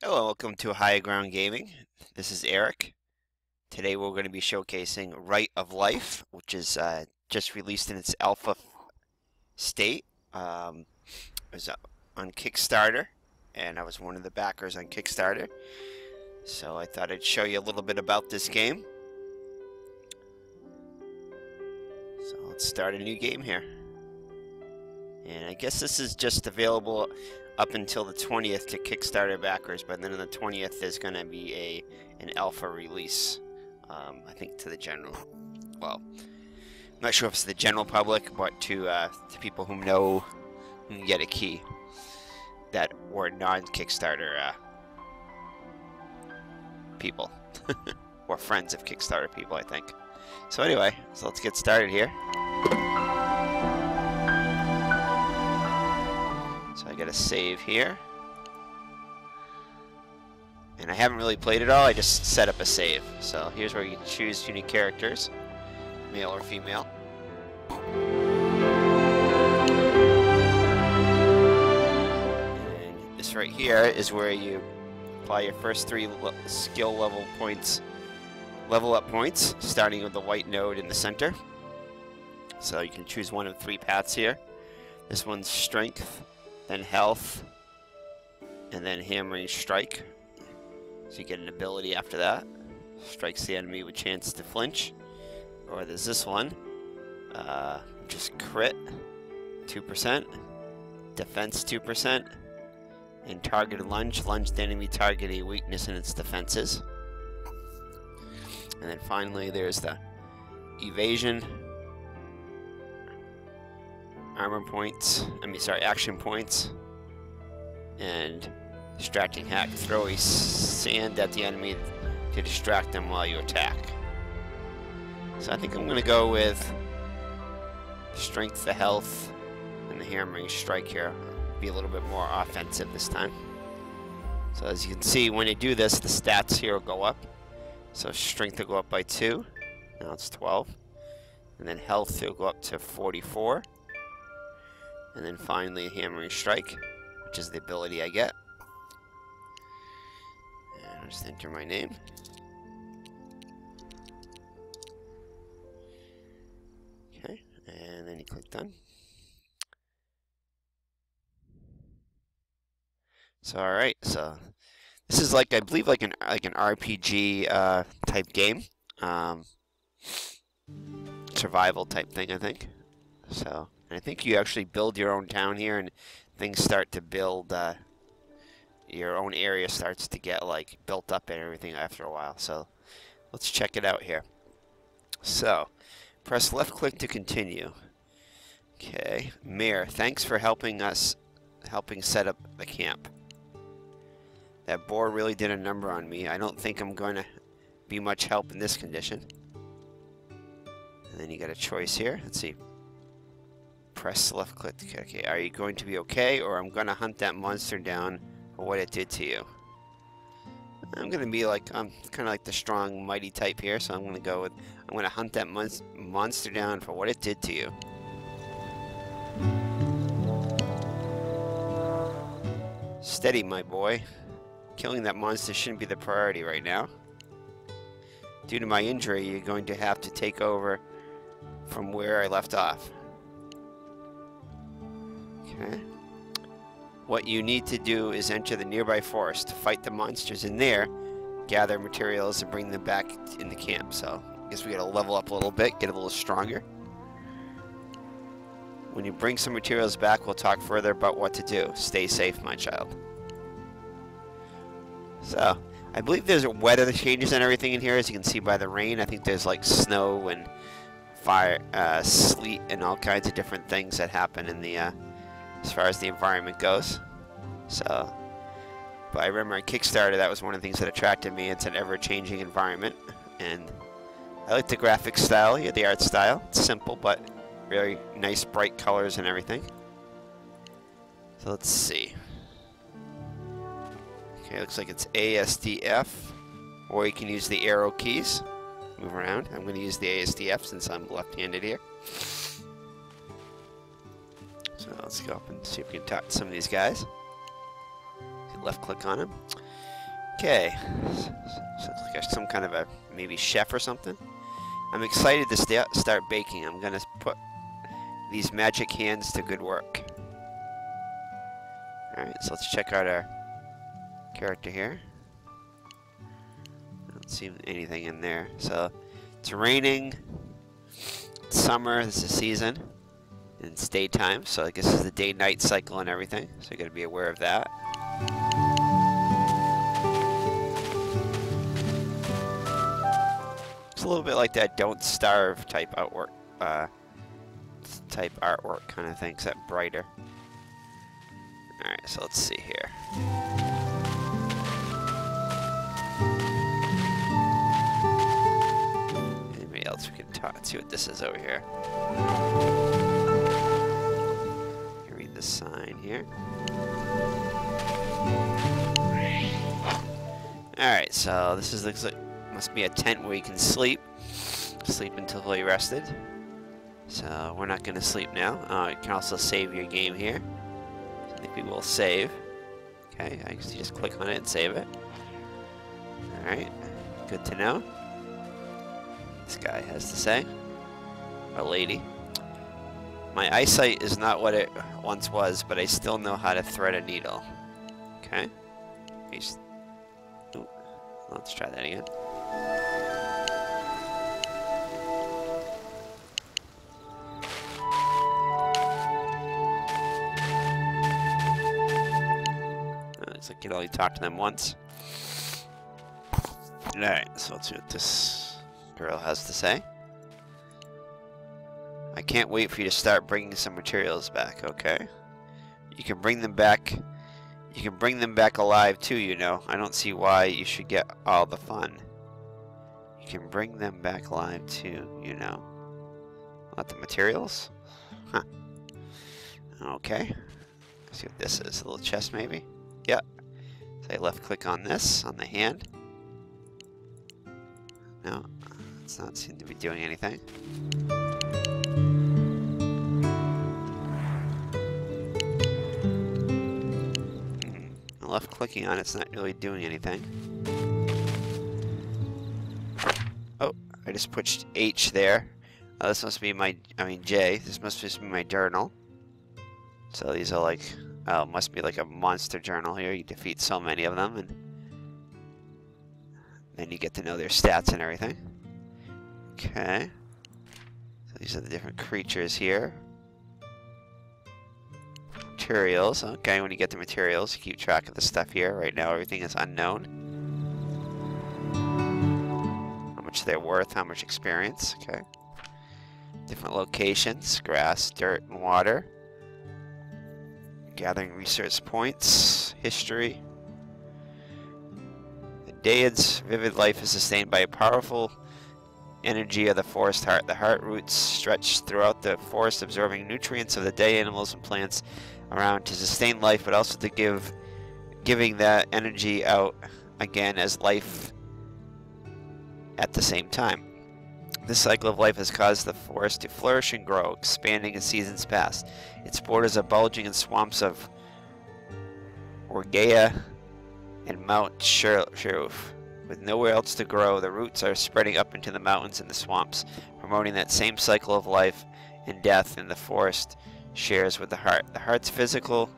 Hello, welcome to High Ground Gaming. This is Eric. Today we're going to be showcasing Rite of Life, which is just released in its alpha state. It was on Kickstarter, and I was one of the backers on Kickstarter. So I thought I'd show you a little bit about this game. So let's start a new game here. And I guess this is just available up until the 20th to Kickstarter backers, but then on the 20th there's going to be an alpha release, I think to the general, well, I'm not sure if it's the general public, but to people who know who can get a key that were non-Kickstarter people, or friends of Kickstarter people, I think. So anyway, so let's get started here. I got a save here, and I haven't really played it all. I just set up a save. So here's where you can choose unique characters, male or female. And this right here is where you apply your first 3 skill level points, level up points, starting with the white node in the center. So you can choose one of 3 paths here. This one's strength, then health, and then hammering strike. So you get an ability after that. Strikes the enemy with chance to flinch. Or there's this one, just crit, 2%, defense 2%, and targeted lunge. Lunge the enemy target a weakness in its defenses. And then finally there's the evasion, armor points, action points, and distracting hack. Throw a sand at the enemy to distract them while you attack. So I think I'm going to go with strength, the health, and the hammering strike here. Be a little bit more offensive this time. So as you can see, when you do this, the stats here will go up. So strength will go up by 2. Now it's 12. And then health will go up to 44. And then finally, hammering strike, which is the ability I get. And I'll just enter my name. Okay, and then you click done. So all right, so this is like, I believe, like an RPG type game, survival type thing, I think. So. And I think you actually build your own town here, and things start to build, your own area starts to get like built up and everything after a while. So let's check it out here. So press left click to continue. Okay, Mayor, thanks for helping set up the camp. That boar really did a number on me. I don't think I'm going to be much help in this condition. And then you got a choice here. Let's see. Press left click. Okay, are you going to be okay, or I'm going to hunt that monster down for what it did to you? I'm going to be like, I'm kind of like the strong, mighty type here, so I'm going to go with, I'm going to hunt that monster down for what it did to you. Steady, my boy. Killing that monster shouldn't be the priority right now. Due to my injury, you're going to have to take over from where I left off. Okay. What you need to do is enter the nearby forest, fight the monsters in there, gather materials, and bring them back in the camp. So I guess we gotta level up a little bit, get a little stronger. When you bring some materials back, we'll talk further about what to do. Stay safe, my child. So I believe there's weather changes and everything in here, as you can see by the rain. I think there's like snow and fire, sleet, and all kinds of different things that happen in the as far as the environment goes. So, but I remember on Kickstarter, that was one of the things that attracted me. It's an ever-changing environment, and I like the graphic style, the art style. It's simple, but very nice, bright colors and everything. So let's see. Okay, looks like it's ASDF, or you can use the arrow keys. Move around. I'm going to use the ASDF since I'm left-handed here. So let's go up and see if we can talk to some of these guys. Left click on them. Okay. So it's like some kind of a maybe chef or something. I'm excited to start baking. I'm gonna put these magic hands to good work. Alright, so let's check out our character here. I don't see anything in there. So it's raining. It's summer. This is season. And it's daytime. So I guess this is the day-night cycle and everything. So you gotta be aware of that. It's a little bit like that "Don't Starve" type artwork kind of thing, except brighter. Alright, so let's see here. Anybody else we can talk? Let's see what this is over here. You read the sign here. Alright, so this looks like must be a tent where you can sleep until fully rested. So we're not going to sleep now. You can also save your game here. So I think we will save. Okay, I guess you just click on it and save it. Alright, good to know. This guy has to say. A lady. My eyesight is not what it once was, but I still know how to thread a needle. Okay. Ooh, let's try that again. Looks like you can only talk to them once. Alright, so let's see what this girl has to say. I can't wait for you to start bringing some materials back, okay? You can bring them back. You can bring them back alive too, you know. I don't see why you should get all the fun. You can bring them back alive too, you know. What, the materials? Huh. Okay. Let's see what this is. A little chest maybe? Yep. So I left click on this, on the hand. No, it's not seem to be doing anything. Left clicking on it's not really doing anything. Oh, I just pushed H there. This must be my, J. This must just be my journal. So these are like, must be like a monster journal here. You defeat so many of them, and then you get to know their stats and everything. Okay. So these are the different creatures here. Materials. Okay, when you get the materials, you keep track of the stuff here. Right now, everything is unknown. How much they're worth, how much experience. Okay. Different locations, grass, dirt, and water. Gathering research points, history. The Daed's vivid life is sustained by a powerful energy of the forest heart. The heart roots stretch throughout the forest, absorbing nutrients of the day animals and plants around to sustain life, but also to giving that energy out again as life at the same time. This cycle of life has caused the forest to flourish and grow, expanding as seasons pass. Its borders are bulging in swamps of Orgea and Mount Sheruf. With nowhere else to grow, the roots are spreading up into the mountains and the swamps, promoting that same cycle of life and death in the forest shares with the heart. The heart's physical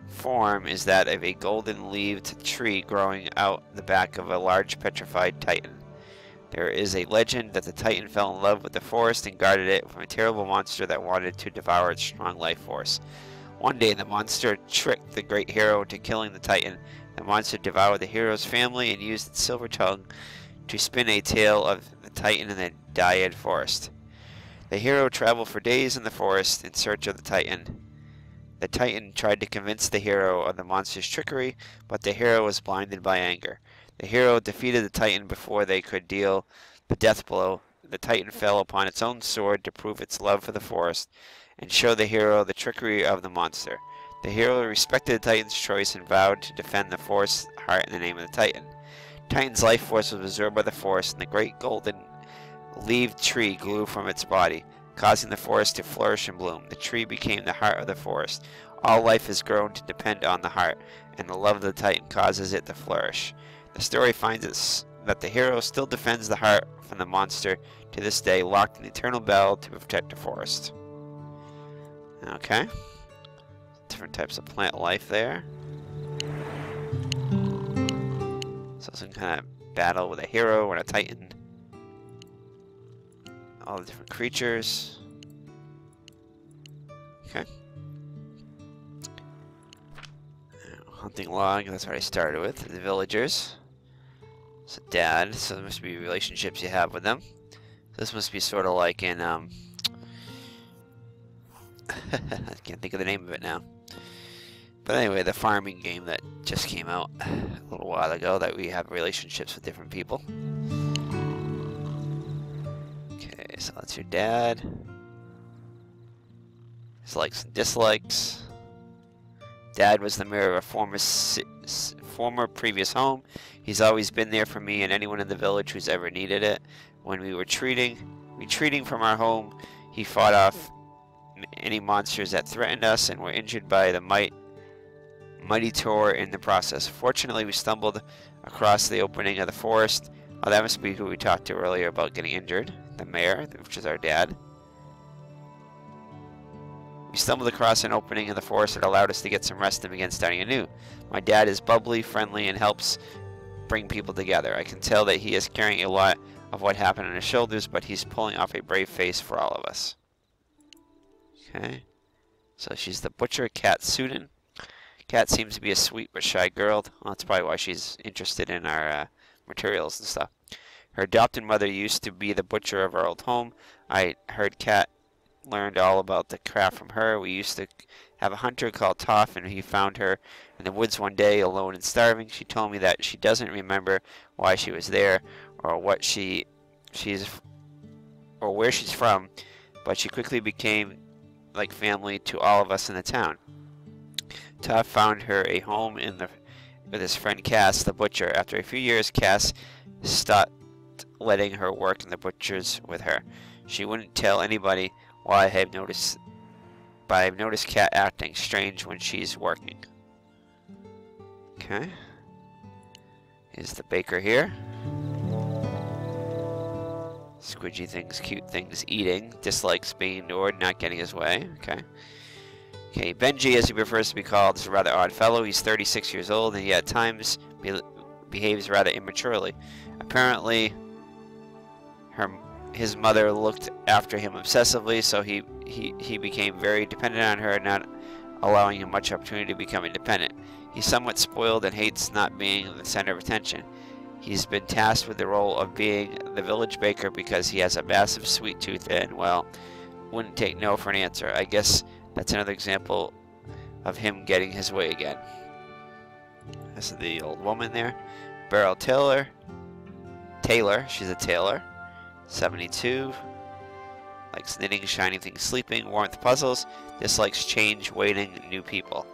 form is that of a golden-leaved tree growing out the back of a large petrified titan. There is a legend that the titan fell in love with the forest and guarded it from a terrible monster that wanted to devour its strong life force. One day, the monster tricked the great hero into killing the titan. The monster devoured the hero's family and used its silver tongue to spin a tale of the titan in the Daed forest. The hero traveled for days in the forest in search of the titan. The titan tried to convince the hero of the monster's trickery, but the hero was blinded by anger. The hero defeated the titan before they could deal the death blow. The titan fell upon its own sword to prove its love for the forest and show the hero the trickery of the monster. The hero respected the titan's choice and vowed to defend the forest's heart in the name of the titan. Titan's life force was absorbed by the forest, and the great golden-leaved tree grew from its body, causing the forest to flourish and bloom. The tree became the heart of the forest. All life has grown to depend on the heart, and the love of the Titan causes it to flourish. The story finds us that the hero still defends the heart from the monster to this day, locked in the eternal battle to protect the forest. Okay. Different types of plant life there. So some kind of battle with a hero and a Titan. All the different creatures. Okay. Hunting log, that's what I started with. The villagers. It's a dad, so there must be relationships you have with them. This must be sort of like in, I can't think of the name of it now. But anyway, the farming game that just came out a little while ago, that we have relationships with different people. Okay, so that's your dad. His likes and dislikes. Dad was the mirror of a former previous home. He's always been there for me and anyone in the village who's ever needed it. When we were retreating from our home, he fought off any monsters that threatened us and were injured by the mighty Tor in the process. Fortunately, we stumbled across the opening of the forest. Oh, that must be who we talked to earlier about getting injured. The mayor, which is our dad. We stumbled across an opening in the forest that allowed us to get some rest and begin starting anew. My dad is bubbly, friendly, and helps bring people together. I can tell that he is carrying a lot of what happened on his shoulders, but he's pulling off a brave face for all of us. Okay. So she's the butcher, Kat Sudin. Kat seems to be a sweet but shy girl. Well, that's probably why she's interested in our materials and stuff. Her adopted mother used to be the butcher of our old home. I heard Kat learned all about the craft from her. We used to have a hunter called Toph, and he found her in the woods one day, alone and starving. She told me that she doesn't remember why she was there or what she's or where she's from, but she quickly became like family to all of us in the town. Toph found her a home with his friend Cass, the butcher. After a few years, Cass stopped letting her work in the butchers with her. She wouldn't tell anybody why I've noticed Kat acting strange when she's working. Okay. Here's the baker here. Squidgy things, cute things, eating. Dislikes being ignored, not getting his way. Okay. Okay, Benji, as he prefers to be called, is a rather odd fellow. He's 36 years old, and he at times behaves rather immaturely. Apparently, his mother looked after him obsessively, so he became very dependent on her, not allowing him much opportunity to become independent. He's somewhat spoiled and hates not being the center of attention. He's been tasked with the role of being the village baker because he has a massive sweet tooth and, well, wouldn't take no for an answer. I guess that's another example of him getting his way again. This is the old woman there. Beryl Taylor, she's a tailor. 72. Likes knitting, shiny things, sleeping, warmth, puzzles. Dislikes change, waiting, new people.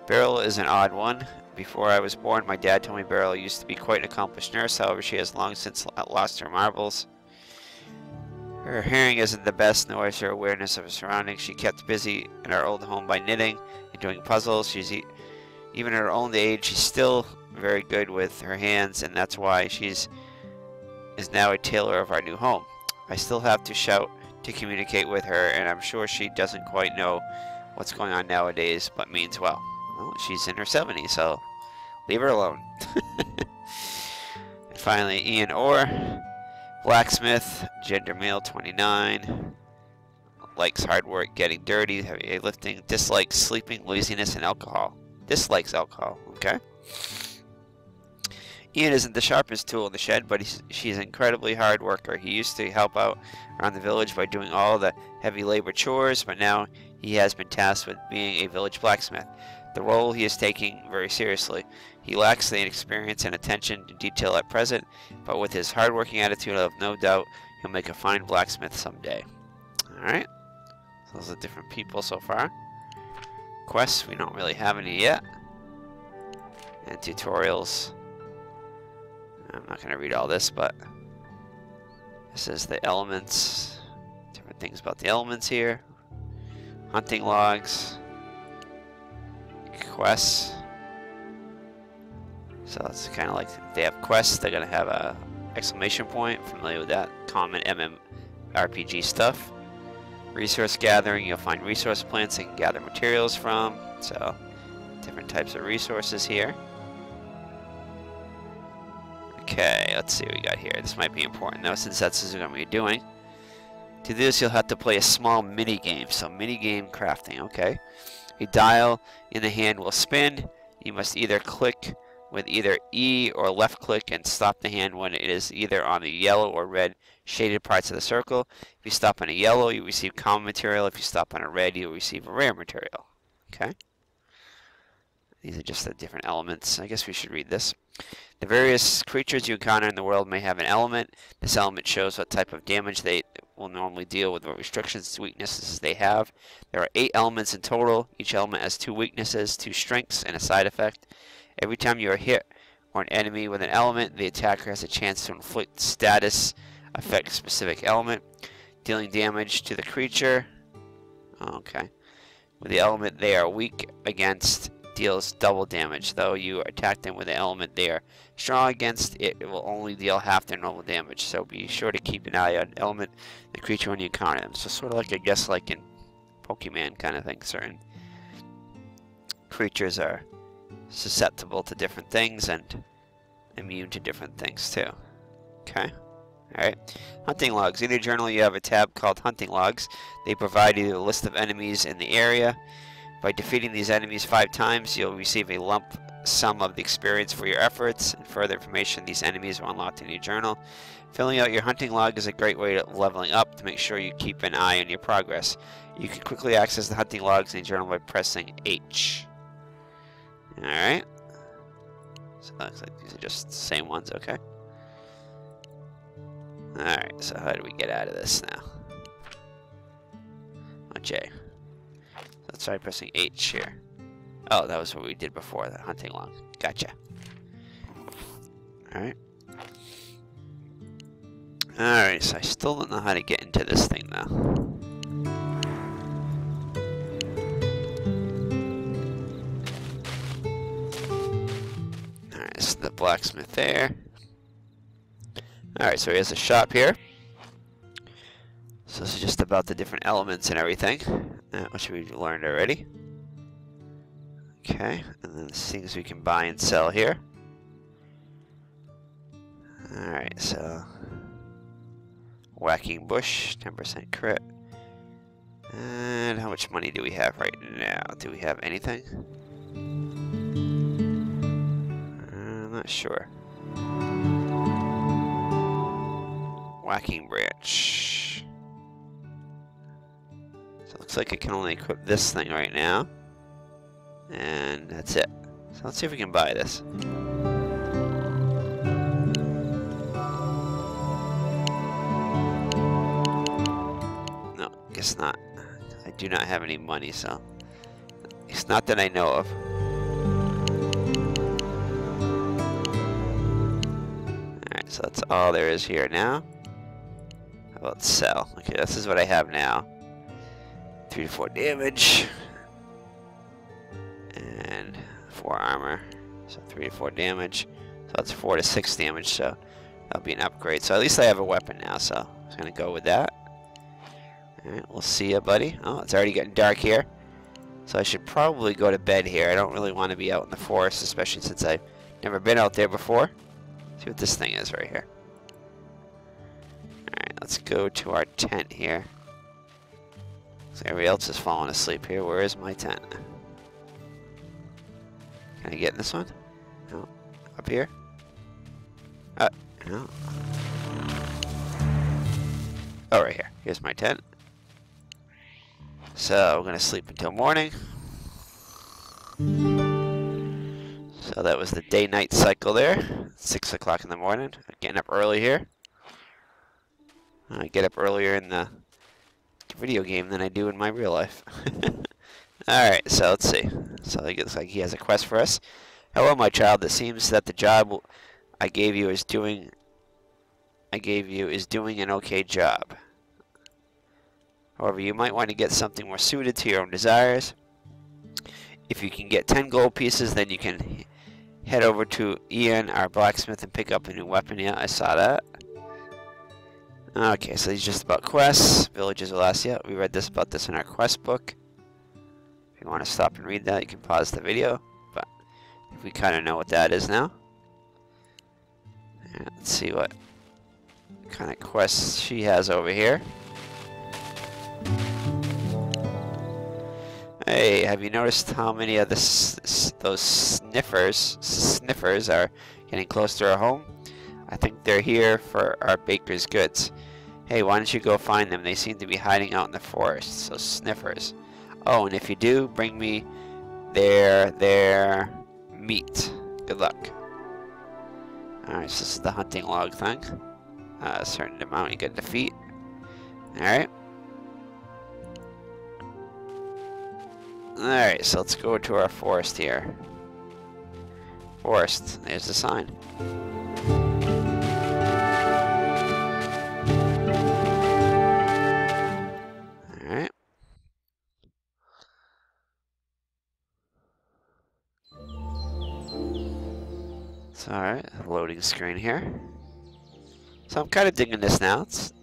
Beryl is an odd one. Before I was born, my dad told me Beryl used to be quite an accomplished nurse. However, she has long since lost her marbles. Her hearing isn't the best, nor is her awareness of her surroundings. She kept busy in our old home by knitting and doing puzzles. Even at her old age, she's still very good with her hands, and that's why is now a tailor of our new home. I still have to shout to communicate with her, and I'm sure she doesn't quite know what's going on nowadays, but means well. Well, she's in her 70s, so leave her alone. And finally, Ian Orr, blacksmith, gender male, 29, likes hard work, getting dirty, heavy lifting, dislikes sleeping, laziness, and alcohol. Dislikes alcohol, okay? Ian isn't the sharpest tool in the shed, but she's an incredibly hard worker. He used to help out around the village by doing all the heavy labor chores, but now he has been tasked with being a village blacksmith. The role he is taking very seriously. He lacks the experience and attention to detail at present, but with his hard-working attitude, I have no doubt he'll make a fine blacksmith someday. Alright, so those are different people so far. Quests, we don't really have any yet. And tutorials. I'm not going to read all this, but this is the elements. Different things about the elements here. Hunting logs. quests. So it's kind of like if they have quests, they're gonna have a exclamation point. Familiar with that common MMORPG stuff. Resource gathering, you'll find resource plants you can gather materials from. So different types of resources here. Okay, let's see what we got here. This might be important though, since that's what we're going to be doing. To do this, you'll have to play a small mini game. So mini game crafting, okay. A dial in the hand will spin. You must either click with either E or left click and stop the hand when it is either on the yellow or red shaded parts of the circle. If you stop on a yellow, you receive common material. If you stop on a red, you'll receive a rare material. Okay. These are just the different elements. I guess we should read this. The various creatures you encounter in the world may have an element. This element shows what type of damage they will normally deal with, what restrictions, weaknesses they have. There are 8 elements in total. Each element has 2 weaknesses, 2 strengths, and a side effect. Every time you are hit or an enemy with an element, the attacker has a chance to inflict status affect specific element, dealing damage to the creature. Okay. With the element they are weak against, deals double damage. Though you attack them with the element they are strong against, it will only deal half their normal damage. So be sure to keep an eye on element the creature when you encounter them. So sort of like, I guess, like in Pokemon kind of thing. Certain creatures are susceptible to different things and immune to different things too. Okay. Alright. Hunting logs. In your journal you have a tab called Hunting Logs. They provide you a list of enemies in the area. By defeating these enemies 5 times, you'll receive a lump sum of the experience for your efforts, and further information these enemies are unlocked in your journal. Filling out your hunting log is a great way of leveling up to make sure you keep an eye on your progress. You can quickly access the hunting logs in your journal by pressing H. Alright. So it looks like these are just the same ones, okay. Alright, so how do we get out of this now? Oh, J. Let's try pressing H here. Oh, that was what we did before, the hunting log. Gotcha. Alright. Alright, so I still don't know how to get into this thing though. Alright, this is the blacksmith there. Alright, so here's a shop here. So this is just about the different elements and everything, which we've learned already. Okay, and then the things we can buy and sell here. Alright, so whacking bush, 10% crit. And how much money do we have right now? Do we have anything? I'm not sure. Whacking branch. So it looks like I can only equip this thing right now. And that's it. So let's see if we can buy this. No, guess not. I do not have any money, so it's not that I know of. Alright, so that's all there is here now. How about sell? Okay, this is what I have now. 3 to 4 damage. And 4 armor. So 3 to 4 damage. So that's 4 to 6 damage, so that'll be an upgrade. So at least I have a weapon now, so I'm just gonna go with that. Alright, we'll see ya, buddy. Oh, it's already getting dark here. So I should probably go to bed here. I don't really want to be out in the forest, especially since I've never been out there before. See what this thing is right here. Alright, let's go to our tent here. So everybody else is falling asleep here. Where is my tent? Can I get in this one? No. Up here? No. Oh, right here. Here's my tent. So, we're going to sleep until morning. So that was the day-night cycle there. 6 o'clock in the morning. Getting up early here. I get up earlier in the video game than I do in my real life. Alright, so let's see. So it looks like he has a quest for us. Hello, my child. It seems that the job I gave you is doing an okay job. However, you might want to get something more suited to your own desires. If you can get 10 gold pieces, then you can head over to Ian, our blacksmith, and pick up a new weapon. Yeah, I saw that. Okay, so these are just about quests. Villages will last. Yeah, we read about this in our quest book. If you want to stop and read that, you can pause the video. But we kind of know what that is now. And let's see what kind of quests she has over here. Hey, have you noticed how many of those sniffers are getting close to our home? I think they're here for our baker's goods. Hey, why don't you go find them? They seem to be hiding out in the forest, so sniffers. Oh, and if you do, bring me their meat. Good luck. Alright, so this is the hunting log thing. A certain amount you get defeat. Alright. Alright, so let's go to our forest here. Forest, there's the sign. Alright. It's alright, loading screen here. So I'm kind of digging this now. It's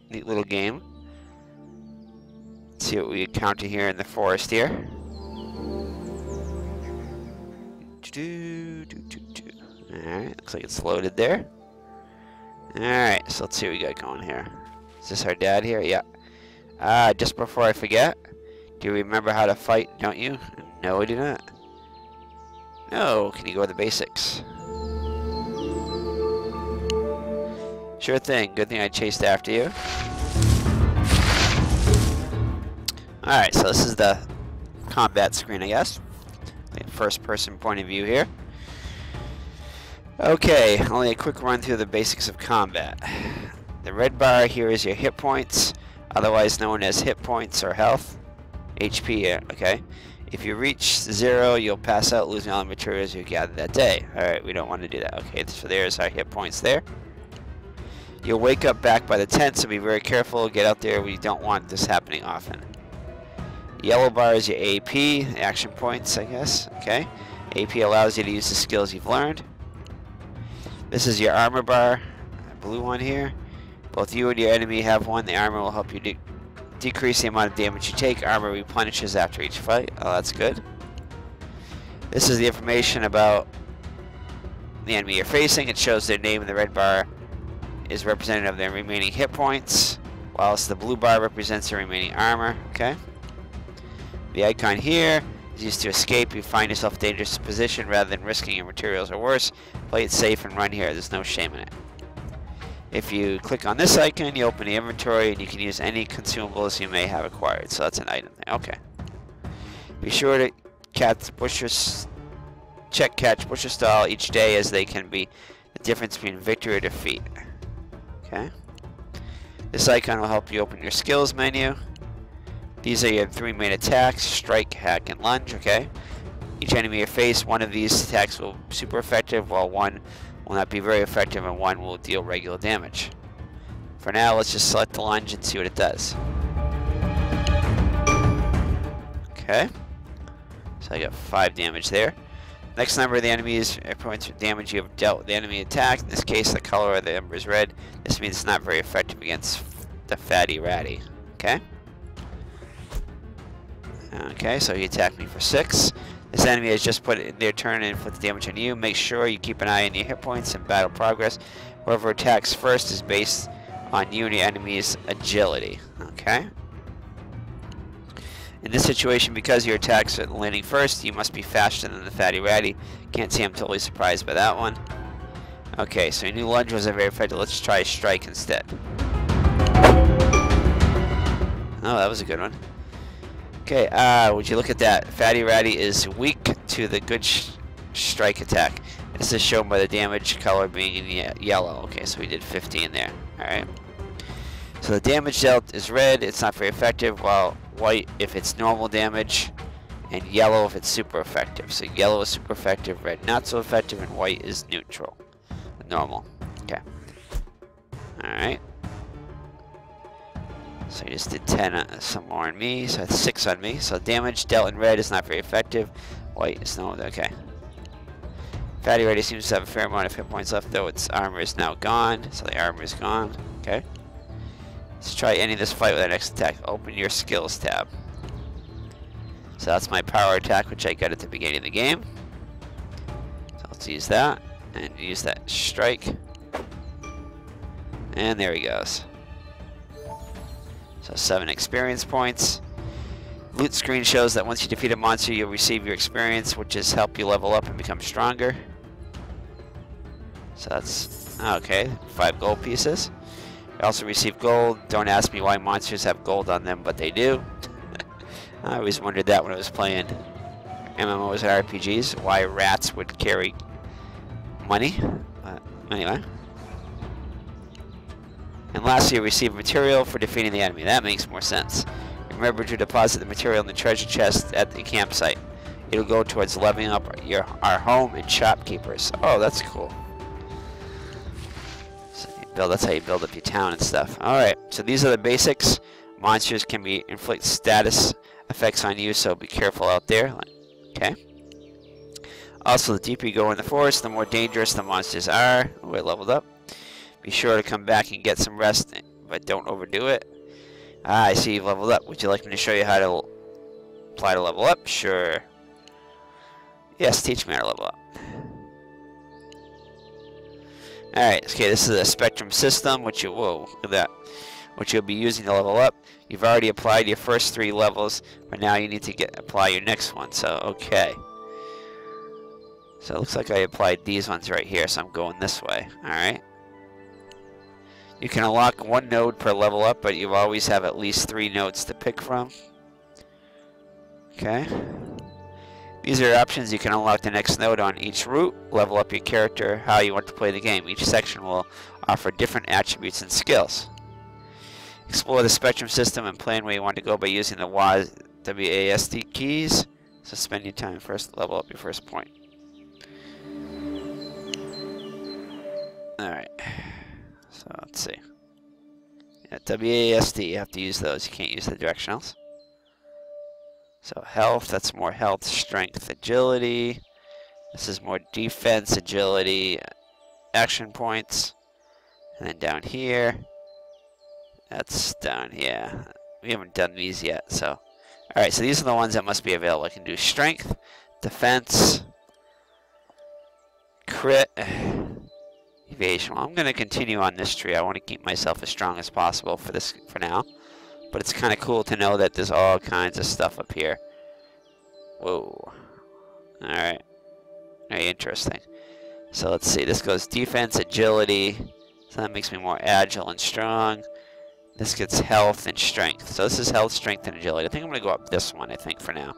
a neat little game. Let's see what we encounter here in the forest here. Alright, looks like it's loaded there. Alright, so let's see what we got going here. Is this our dad here? Yeah. Just before I forget, do you remember how to fight, don't you? No, I do not. No, can you go with the basics? Sure thing, good thing I chased after you. Alright, so this is the combat screen, I guess. First person point of view here. Okay, only a quick run through the basics of combat. The red bar here is your hit points, otherwise known as hit points or health. HP, okay. If you reach 0, you'll pass out, losing all the materials you gathered that day. Alright, we don't want to do that. Okay, so there's our hit points there. You'll wake up back by the tent, so be very careful. Get out there, we don't want this happening often. Yellow bar is your AP, action points, I guess. Okay. AP allows you to use the skills you've learned. This is your armor bar, blue one here. Both you and your enemy have one. The armor will help you decrease the amount of damage you take. Armor replenishes after each fight. Oh, that's good. This is the information about the enemy you're facing. It shows their name in the red bar is representative of their remaining hit points, whilst the blue bar represents their remaining armor. Okay. The icon here is used to escape. You find yourself in a dangerous position rather than risking your materials or worse. Play it safe and run here. There's no shame in it. If you click on this icon, you open the inventory and you can use any consumables you may have acquired. So that's an item thing. Okay. Be sure to check catch butcher style each day, as they can be the difference between victory or defeat. Okay. This icon will help you open your skills menu. These are your 3 main attacks: strike, hack, and lunge. Okay. Each enemy you face, one of these attacks will be super effective, while one will not be very effective, and one will deal regular damage. For now, let's just select the lunge and see what it does. Okay. So I got 5 damage there. Next number of the enemies points of damage you have dealt with the enemy attack. In this case, the color of the number is red. This means it's not very effective against the fatty ratty. Okay. Okay, so he attacked me for 6. This enemy has just put in their turn and inflict damage on you. Make sure you keep an eye on your hit points and battle progress. Whoever attacks first is based on you and your enemy's agility. Okay. In this situation, because your attacks are landing first, you must be faster than the fatty ratty. Can't say I'm totally surprised by that one. Okay, so your new lunge wasn't very effective. Let's try strike instead. Oh, that was a good one. Okay, would you look at that? Fatty ratty is weak to the good strike attack. This is shown by the damage color being in yellow. Okay, so we did 15 there. Alright. So the damage dealt is red. It's not very effective, while white if it's normal damage, and yellow if it's super effective. So yellow is super effective, red not so effective, and white is neutral. Normal. Okay. Alright. So you just did 10 some more on me, so that's 6 on me. So damage dealt in red is not very effective, White is no, okay. Fatty already seems to have a fair amount of hit points left, though its armor is now gone. So the armor is gone. Okay. Let's try ending this fight with our next attack. Open your skills tab. So that's my power attack, which I got at the beginning of the game. So let's use that. And use that strike. And there he goes. So 7 experience points. Loot screen shows that once you defeat a monster, you'll receive your experience, which is help you level up and become stronger. So that's okay. 5 gold pieces. You also receive gold. Don't ask me why monsters have gold on them, but they do. I always wondered that when I was playing MMOs and RPGs, why rats would carry money. Anyway. And lastly, you receive material for defeating the enemy. That makes more sense. Remember to deposit the material in the treasure chest at the campsite. It'll go towards leveling up our home and shopkeepers. Oh, that's cool. So that's how you build up your town and stuff. Alright, so these are the basics. Monsters can inflict status effects on you, so be careful out there. Okay. Also, the deeper you go in the forest, the more dangerous the monsters are. Oh, I leveled up. Be sure to come back and get some rest, but don't overdo it. Ah, I see you've leveled up. Would you like me to show you how to apply to level up? Sure. Yes, teach me how to level up. Alright, okay, this is a spectrum system, which whoa, look at that. Which you'll be using to level up. You've already applied your first 3 levels, but now you need to apply your next one, so okay. So it looks like I applied these ones right here, so I'm going this way. Alright. You can unlock 1 node per level up, but you always have at least 3 nodes to pick from. Okay. These are options. You can unlock the next node on each route, level up your character, how you want to play the game. Each section will offer different attributes and skills. Explore the spectrum system and plan where you want to go by using the WASD keys. So spend your time first, level up your first point. Alright. So let's see. Yeah, WASD, you have to use those. You can't use the directionals. So health, that's more health, strength, agility. This is more defense, agility, action points. And then down here, that's down here. We haven't done these yet, so. Alright, so these are the ones that must be available. I can do strength, defense, crit, evasion. Well, I'm going to continue on this tree. I want to keep myself as strong as possible for now. But it's kind of cool to know that there's all kinds of stuff up here. Whoa. Alright. Very interesting. So let's see. This goes defense, agility. So that makes me more agile and strong. This gets health and strength. So this is health, strength, and agility. I think I'm going to go up this one, I think, for now.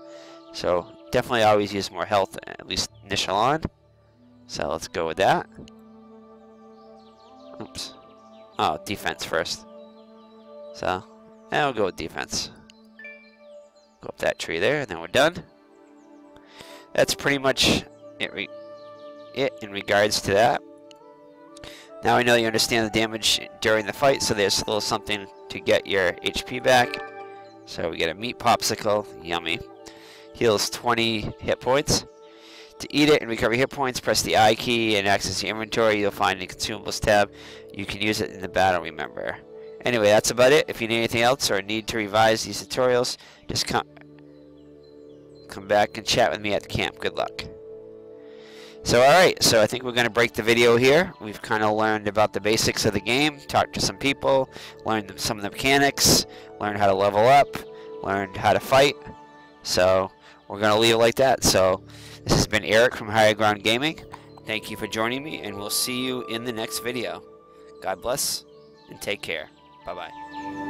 So definitely always use more health, at least initial on. So let's go with that. Oops. Oh, defense first. So, yeah, I'll go with defense. Go up that tree there, and then we're done. That's pretty much it in regards to that. Now I know you understand the damage during the fight, so there's a little something to get your HP back. So we get a meat popsicle, yummy. Heals 20 hit points. To eat it and recover hit points, press the I key and access your inventory. You'll find the consumables tab. You can use it in the battle, remember. Anyway, that's about it. If you need anything else or need to revise these tutorials, just come back and chat with me at the camp. Good luck. So alright, so I think we're going to break the video here. We've kind of learned about the basics of the game, talked to some people, learned some of the mechanics, learned how to level up, learned how to fight. So we're going to leave it like that. So this has been Eric from Higher Ground Gaming. Thank you for joining me, and we'll see you in the next video. God bless, and take care. Bye-bye.